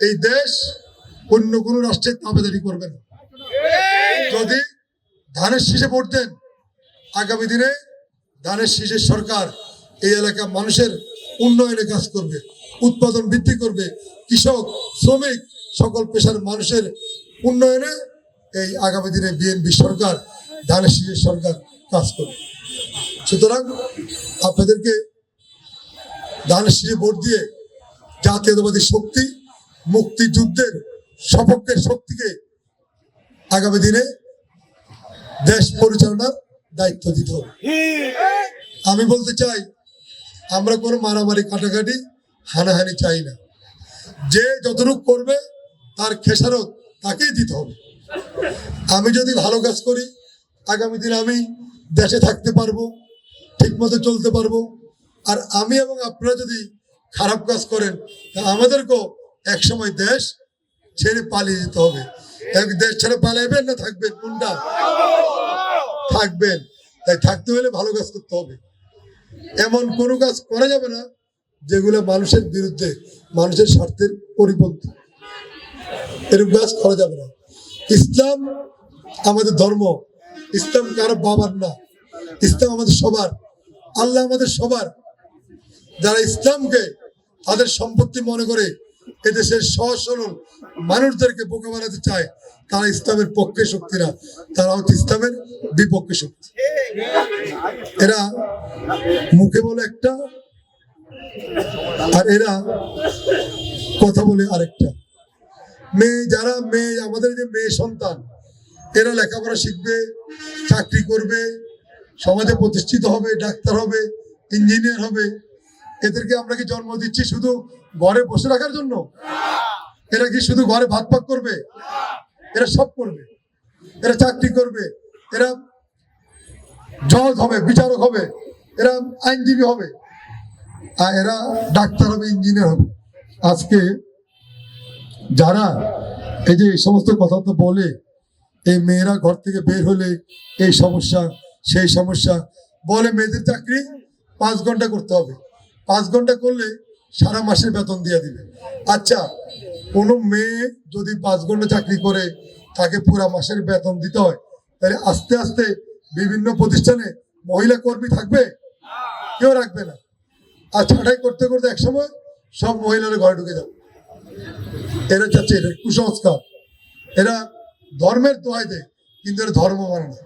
এই দেশ অন্য কোনো রাষ্ট্রের দাবেদারি করবে না। যদি ধানের শীষে ভোট দেন, আগামী দিনে ধানের শীষের সরকার এই এলাকার মানুষের উন্নয়নে কাজ করবে, উৎপাদন বৃদ্ধি করবে, কৃষক, শ্রমিক, সকল পেশার মানুষের উন্নয়নে এই আগামী দিনে বিএনপি সরকার, ধানের শীষের সরকার কাজ করবে। সুতরাং আপনাদেরকে ধানের শীষে ভোট দিয়ে জাতীয়তাবাদী শক্তি, মুক্তিযুদ্ধের সপক্ষের শক্তিকে আগামী দিনে দেশ পরিচালনার দায়িত্ব দিতে হবে। আমি বলতে চাই, আমরা কোনো মারামারি, কাটাকাটি, হানাহানি চাই না। যে যতটুকু করবে তার খেসারত তাকেই দিতে হবে। আমি যদি ভালো কাজ করি, আগামী দিনে আমি দেশে থাকতে পারবো, ঠিক মতো চলতে পারবো। আর আমি এবং আপনারা যদি খারাপ কাজ করেন, আমাদেরকেও একসময় দেশ ছেড়ে পালিয়ে যেতে হবে। দেশ ছেড়ে পালাইবেন না থাকবেন? কোনটা? থাকবেন। তাই থাকতে হলে ভালো কাজ করতে হবে। এমন কোনো কাজ করা যাবে না যেগুলো মানুষের বিরুদ্ধে, মানুষের স্বার্থের পরিপন্থী। এরকম কাজ করা যাবে না। ইসলাম আমাদের ধর্ম, ইসলাম কারো বাবার না, ইসলাম আমাদের সবার, আল্লাহ আমাদের সবার। যারা ইসলামকে তাদের সম্পত্তি মনে করে এদেশের সহজ সরল মানুষদেরকে বোকা বানাতে চায়, তারা ইসলামের পক্ষে শক্তি না, তারা হচ্ছে ইসলামের বিপক্ষে শক্তি। এরা মুখে বলে একটা, আর এরা কথা বলে আরেকটা। যারা আমাদের যে মেয়ে সন্তান, এরা লেখাপড়া শিখবে, চাকরি করবে, সমাজে প্রতিষ্ঠিত হবে, ডাক্তার হবে, ইঞ্জিনিয়ার হবে। এদেরকে আমরা কি জন্ম দিচ্ছি শুধু ঘরে বসে রাখার জন্য? এরা কি শুধু ঘরে ভাত পাক করবে? এরা সব করবে। এরা চাকরি করবে, এরা জজ হবে, বিচারক হবে, এরা আইনজীবী হবে, আর এরা ডাক্তার হবে, ইঞ্জিনিয়ার হবে। আজকে যারা এই যে সমস্ত কথা তো বলে, এই মেয়েরা ঘর থেকে বের হলে এই সমস্যা, সেই সমস্যা বলে, মেয়েদের চাকরি 5 ঘন্টা করতে হবে, 5 ঘন্টা করলে সারা মাসের বেতন দিয়ে দিবে। আচ্ছা, কোনো মেয়ে যদি 5 ঘন্টা চাকরি করে তাকে পুরো মাসের বেতন দিতে হয়, তাহলে আস্তে আস্তে বিভিন্ন প্রতিষ্ঠানে মহিলা কর্মী থাকবে? কেউ রাখবে না। আর ছাঁটাই করতে করতে একসময় সব মহিলারা ঘরে ঢুকে যাবে। এরা চাচ্ছে, এটা কুসংস্কার। এরা ধর্মের দোহাই দেয়, কিন্তু এরা ধর্ম মানে না।